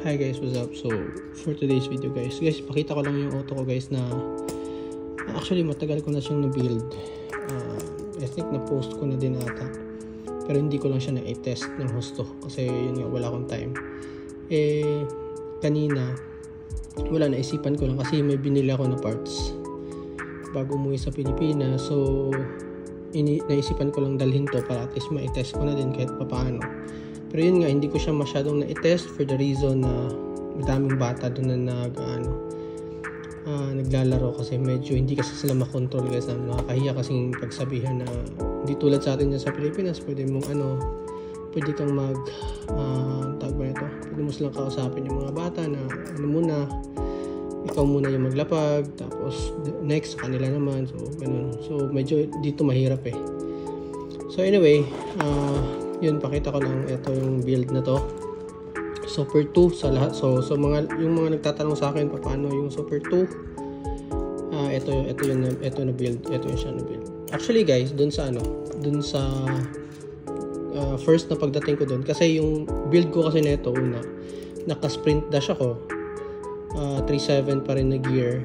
Hi guys, what's up? So, for today's video guys, pakita ko lang yung auto ko guys na actually matagal ko na siyang na-build. I think na-post ko na din ata. Pero hindi ko lang siya na-test ng husto kasi yun nga, wala akong time. Kanina, naisipan ko lang kasi may binili ako na parts bago umuwi sa Pilipinas. So, naisipan ko lang dalhin to para at least ma-test ko na din kahit papaano. Pero yun nga, hindi ko siya masyadong na-test for the reason na madaming bata doon na naglalaro kasi medyo hindi kasi sila makontrol guys. Nakakahiya kasing pagsabihan na hindi tulad sa atin dyan sa Pilipinas, pwede kang pwede mo silang kausapin yung mga bata na ikaw muna yung maglapag, tapos next sa kanila naman, so ganun. So medyo dito mahirap eh. So anyway, yun, pakita ko lang ito yung build na to. Super 2 sa lahat. So yung mga nagtatanong sa akin paano yung Super 2, ito na build. Ito yung siya na build. Actually guys, dun sa first na pagdating ko dun, kasi yung build ko kasi nito una, naka-sprint dash ako, 3.7 pa rin na gear,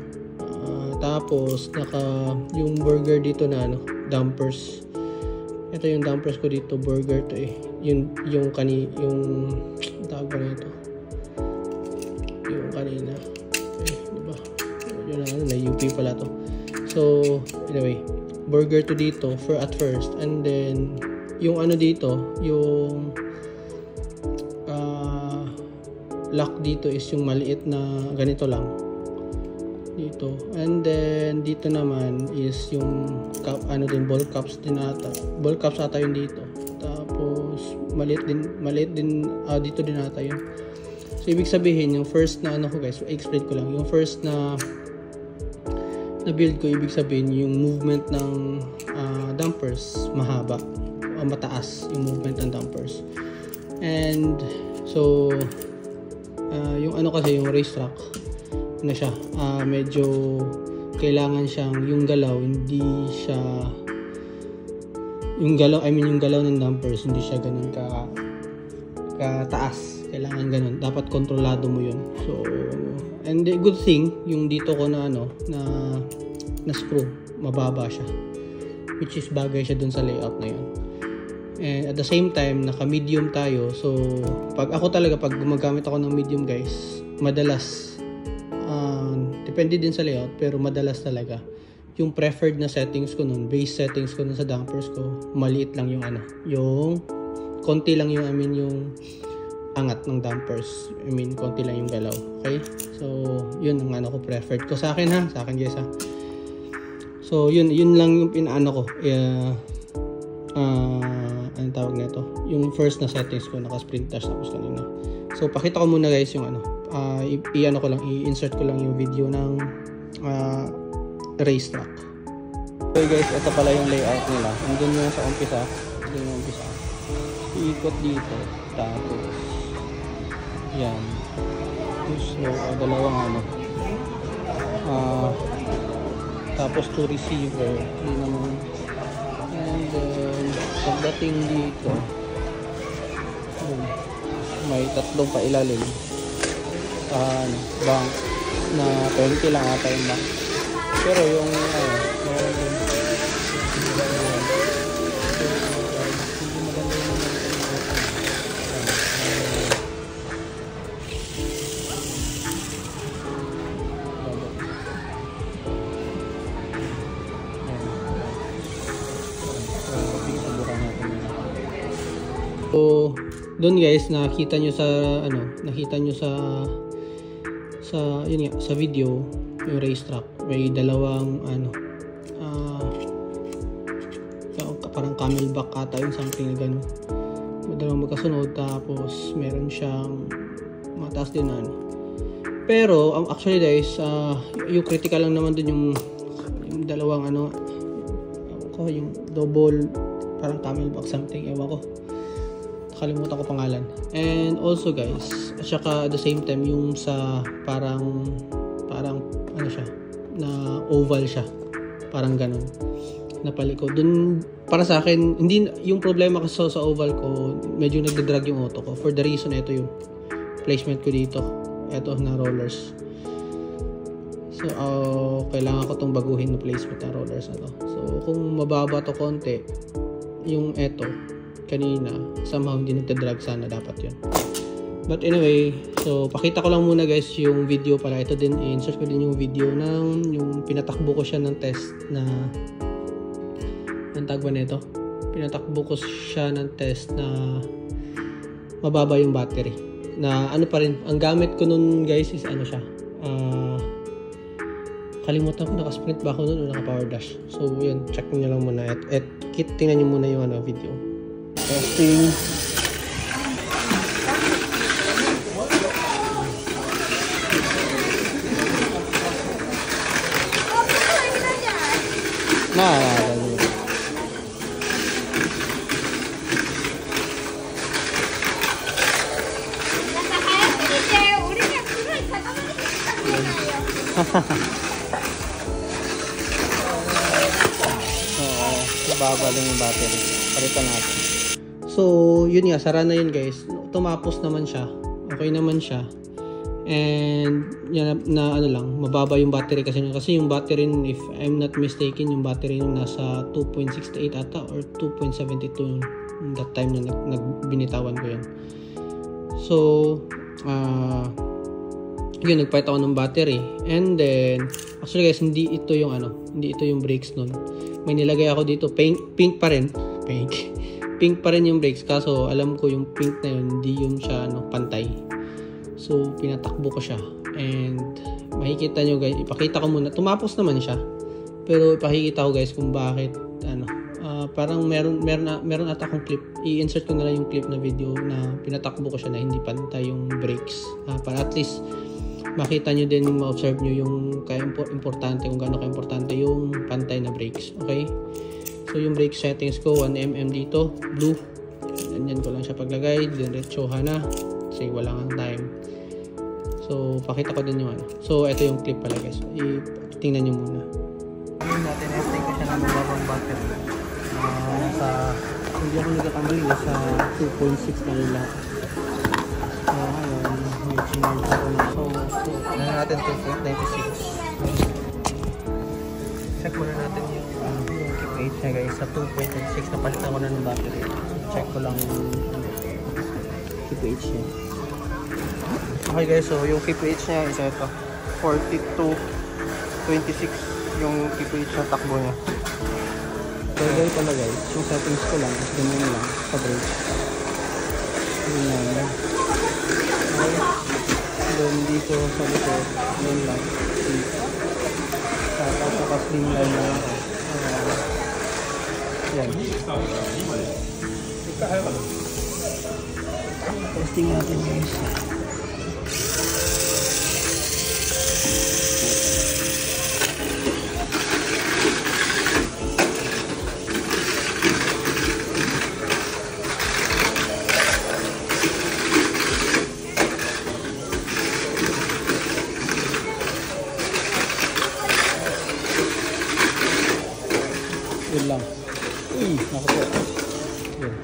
tapos yung burger dito na dampers. Ito yung dampers ko dito, burger to eh. Yung tawag ba na ito? Yung kanina. Diba? Yun na UP pala to. So, anyway, burger to dito at first. And then, yung dito, yung lock dito is yung maliit na ganito lang. Dito. And then dito naman is yung ball caps din ata. Ball caps ata yun dito. Tapos maliit din dito din ata yun. So ibig sabihin yung first na ko guys, explain ko lang. Yung first na build ko, ibig sabihin yung movement ng dampers mahaba, mataas yung movement ng dampers. And so yung kasi yung racetrack na siya, medyo kailangan siyang yung galaw ng dampers hindi siya ganun kataas. Kailangan ganun, dapat kontrolado mo yun. So, and the good thing yung dito ko na screw, mababa siya, which is bagay siya dun sa layout na yun. And at the same time, naka-medium tayo. So, pag gumagamit ako ng medium guys, madalas depende din sa layout, pero madalas talaga yung preferred na settings ko nun, base settings ko nun sa dampers ko, maliit lang yung yung konti lang yung yung angat ng dampers. Konti lang yung galaw. Okay? So, yun ang ko preferred ko sa akin guys ha. So, yun lang yung ko. Anong tawag nito? Yung first na settings ko, naka-sprint dash tapos kanina. So, pakita ko muna guys yung i-insert ko lang yung video ng racetrack. So guys, ito pala yung layout nila. Andun yung sa umpisa. Iikot dito. Tapos yan. So, dalawang tapos to receiver. Yun naman. And then, pagdating dito, may tatlong pailalim. Bank na 20 lang ata yung bank. Pero yung so doon guys, nakita nyo sa video yung racetrack, may dalawang parang camelback ata yung something na gano'n, dalawang magkasunod, tapos meron siyang mataas din pero actually guys, yung critical lang naman dun yung dalawang yung double parang camelback something, ewan ko, kalimutan ko pangalan. And also guys, at saka at the same time yung sa parang siya, na oval siya, parang ganun na paliko dun. Para sa akin, hindi yung problema kasi sa oval ko, medyo nagda-drag yung auto ko for the reason ito yung placement ko dito. Ito na rollers. So, kailangan ko tong baguhin na placement ng rollers na to. So, kung mababa to konti, yung eto, kanina, somehow hindi nagtadrag, sana dapat yun. But anyway, so pakita ko lang muna guys yung video pala. Ito din, insert ko din yung video ng yung pinatakbo ko siya ng test na ang tawag ba nito? Pinatakbo ko siya ng test na mababa yung battery. Na ano pa rin, ang gamit ko nun guys is ano siya. Kalimutan ko, naka-sprint ba ako nun o naka-power dash. So yun, check nyo lang muna at tingnan nyo muna yung video. Testing. Mababa lang yung battery. Palitan natin. So, yun nga, sara na yun guys. Tumapos naman siya. Okay naman siya. And yan na ano lang, mababa yung battery kasi yung battery, if I'm not mistaken, yung battery nasa 2.68 ata or 2.72 that time na nagbinitawan ko yan. So, yun, nagpahit ako ng battery. And then, actually guys, hindi ito yung brakes nun. May nilagay ako dito, pink pa rin yung brakes, kaso alam ko yung pink na yun, hindi yun siya pantay. So, pinatakbo ko siya. And, makikita nyo guys, ipakita ko muna. Tumapos naman siya. Pero, ipakikita ko guys kung bakit, parang meron ata akong clip. I-insert ko na lang yung clip na video na pinatakbo ko siya na hindi pantay yung brakes. Para at least, makita nyo din, ma-observe nyo yung importante, kung gaano ka-importante yung pantay na brakes. Okay? So, yung brake settings ko, 1mm dito, blue. Ganyan ko lang siya paglagay. Diretsohan na. Kasi wala kang time. So, pakita ko din yung So, ito yung clip pala guys. Tingnan nyo muna. Ngayon natin, estate ko siya ng mababang battery. Hindi ako nagkakamali, sa 2.6 na rin lahat. So, ngayon, may chinarge ako na. So, ano natin, 2.96. Check muna natin yung keep age niya guys. Sa 2.96 na palitan ko na ng battery. Check ko lang yung keep age niya. Okay guys, so yung keep age niya is ito, 42.26 yung keep age na takbo niya. So guys pala guys, yung settings ko lang is ganyan lang sa brake. Ganyan. Okay. Then dito sa likod, ganyan lang. Tapos naka-slimline lang ako. Yan. Testing natin guys. Yun lang. Naku po. Yun.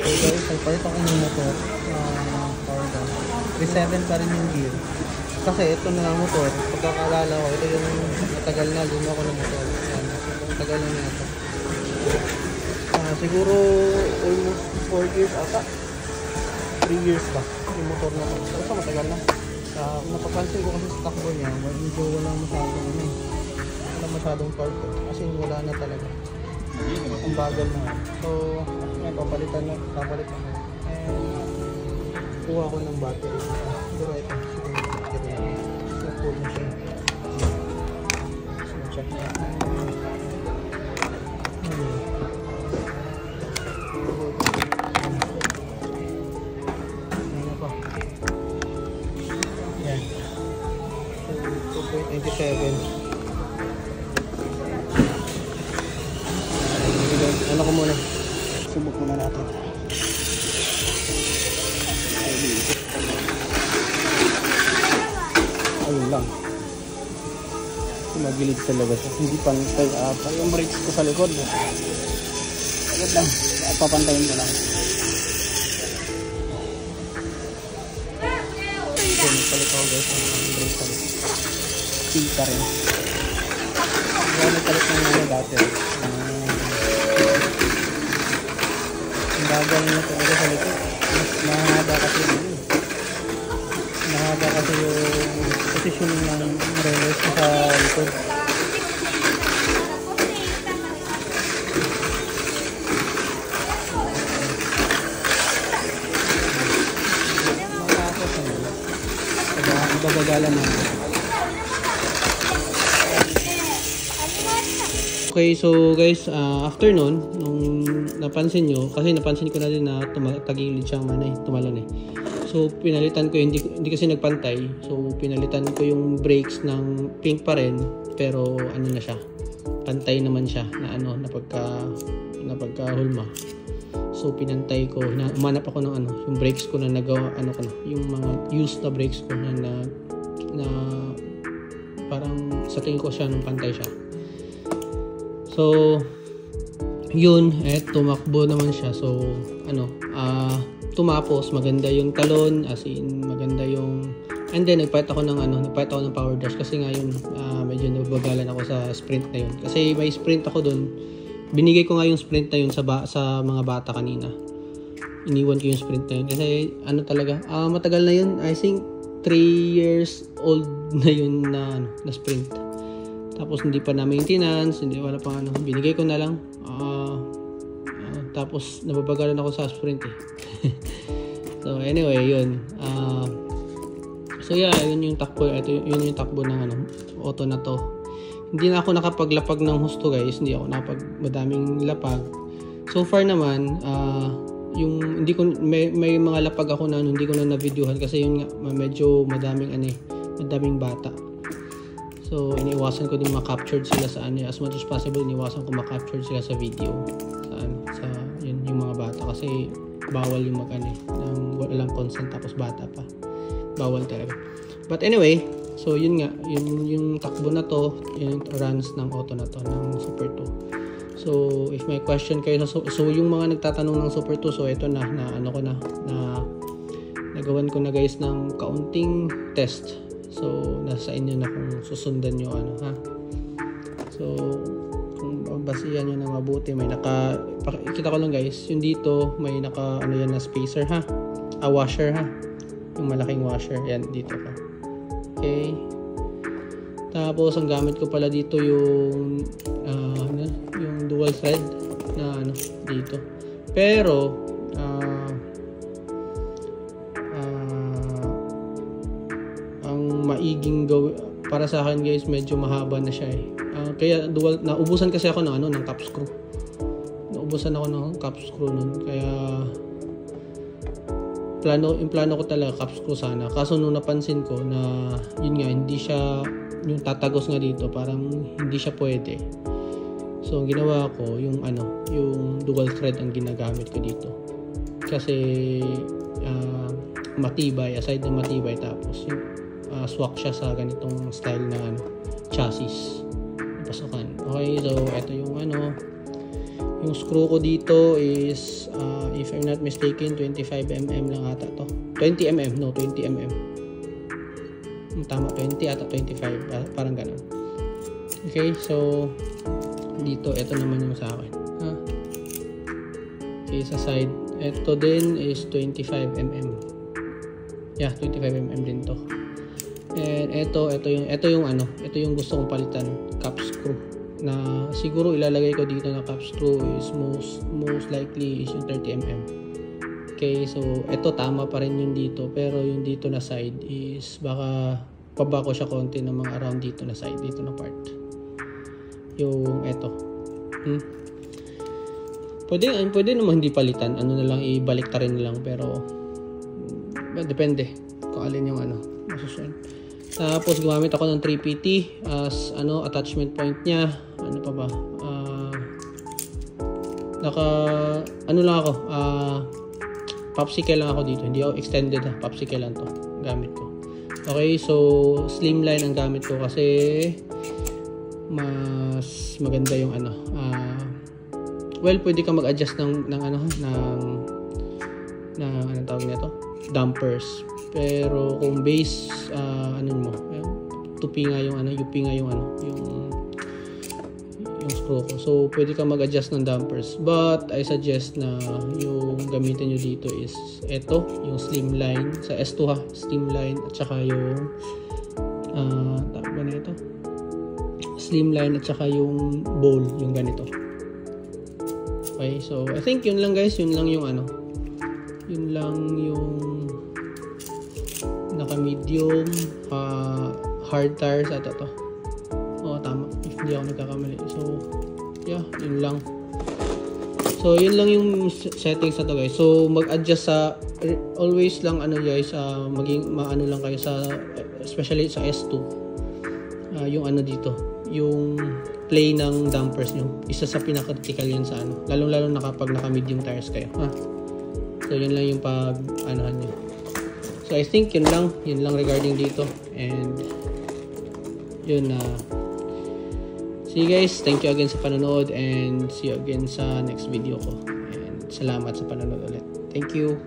So guys, nagpalit ako ng motor. Power down. 3.7 pa rin yung gear. Kasi ito na motor, pagkakalala ko, ito yung matagal na luma ko ng motor. Yan. Matagal na ito. Siguro almost 4 years ata. 3 years ba yung motor na ito. Ito matagal na. Napapansin ko kasi sa takbo niya, medyo walang masyadong torque. Kasi wala na talaga. Ang bagal na. So, yan, papalit na. And, kuha ko ng battery. Pero ito, na-pull na siya. So, check na. Ano pa? Yan. So, 2.87. Ano ko muna? Subok muna natin. Ayun lang. Magilid talaga siya. Hindi pantay ata yung brakes ko sa likod. Agad lang. Papantayin ko lang. yun, nagpalit ako guys ng brake palit. Pita rin. Kaya nagpalit ng mga battery. Ang bagal nyo talaga sa likod. Mas mahaba kasi yun. Mahaba kasi yung positioning ng release sa likod. Babagalan na. Okay, so guys, after nun, nung napansin nyo, kasi napansin ko na din na tagilid siyang tumalon eh. So, pinalitan ko, hindi kasi nagpantay. So, pinalitan ko yung brakes ng pink pa rin, pero ano na siya, pantay naman siya na pagka-hulma. So, pinantay ko, umanap ako ng yung brakes ko na nagawa, yung mga used na brakes ko na parang sa tingin ko siya nung pantay siya. So, yun, tumakbo naman siya. So, tumapos, maganda yung talon, as in, maganda yung, and then, nagpahit ako ng power dash kasi nga yun, medyo nabagalan ako sa sprint na yun. Kasi may sprint ako dun. Binigay ko nga yung sprint na yun sa mga bata kanina. Iniwan ko yung sprint na yun. Kasi talaga, matagal na yun. I think 3 years old na yun na sprint. Tapos hindi pa na maintenance, wala pang binigay ko na lang. Tapos nababagalan ako sa sprint eh. So anyway, yun. So yeah, yun yung takbo. Yun yung takbo ng auto na to. Hindi na ako nakapaglapag ng husto guys, hindi ako madaming lapag. So far naman, yung hindi ko may mga lapag ako na hindi ko na na-videohan kasi yun nga medyo madaming bata. So iniwasan ko din ma-captured sila sa as much as possible iniwasan ko ma-captured sila sa video. Sa yun yung mga bata kasi bawal yung nang walang consent tapos bata pa. Bawal talaga. But anyway, so yun nga, yung takbo na to, yung runs ng auto na to, ng Super 2. So if may question kayo, so yung mga nagtatanong ng Super 2, so ito na nagawan ko na guys ng kaunting test. So nasa inyo na kung susundan nyo So kung basihan nyo na mabuti, may ikita ko lang guys, yung dito may yan na spacer washer yung malaking washer, yan dito pa. Okay. Tapos ang gamit ko pala dito yung yung dual thread na dito. Pero ang maiging para sa akin guys, medyo mahaba na siya eh. Kaya naubusan kasi ako ng cap screw. Naubusan ako ng cap screw nun. Kaya yung plano ko talaga cap screw sana, kaso nung napansin ko na yun nga hindi siya yung tatagos nga dito, parang hindi siya pwede. So ang ginawa ko yung dual thread ang ginagamit ko dito kasi matibay, aside na matibay, tapos swak siya sa ganitong style na chassis pasukan. Okay, so ito yung yung screw ko dito is if I'm not mistaken 25mm lang ata to. 20mm, no, 20mm. Tama, 20 ata 25, parang ganun. Okay, so dito ito naman yung sa akin. Okay, sa side ito din is 25mm. Yeah, 25mm din to. And ito yung gusto kong palitan, cap screw. Na siguro ilalagay ko dito na cap screw is most likely is yung 30mm. Okay, so ito tama pa rin yung dito, pero yung dito na side is baka paba ko siya konti ng mga around dito na side, dito na part. Yung ito. Pwede naman hindi palitan, na lang ibalik ta rin lang, pero depende kung alin yung masusunod. Tapos gumamit ako ng 3PT as attachment point niya. Ano pa ba? Lang ako. Popsicle lang ako dito. Hindi ako extended popsicle lang to. Gamit ko. Okay, so slimline ang gamit ko kasi mas maganda yung pwede ka mag-adjust ng anong tawag nito? Dampers. Pero kung base ano mo, tupi nga yung UP nga yung screw ko. So pwede ka mag-adjust ng dampers. But I suggest na yung gamitin nyo dito is ito, yung slimline sa S2 ha, slimline at saka yung tawag ba na ito? Slimline at saka yung bowl, yung ganito. Okay, so I think yun lang guys, yun lang yung naka-medium hard tires at ito. Oo, tama. If hindi ako nagkakamali. So, yeah, yun lang. So, yun lang yung settings na to guys. So, mag-adjust sa always lang guys, maging maano lang kayo sa especially sa S2. Yung dito, yung play ng dampers nyo. Isa sa pinaka-critical yan sa lalong-lalo na kapag naka-medium tires kayo. So, yun lang yung pag-anuhan nyo. So, I think yun lang regarding dito. And, yun see you guys. Thank you again sa panonood and see you again sa next video ko. And salamat sa panonood ulit. Thank you.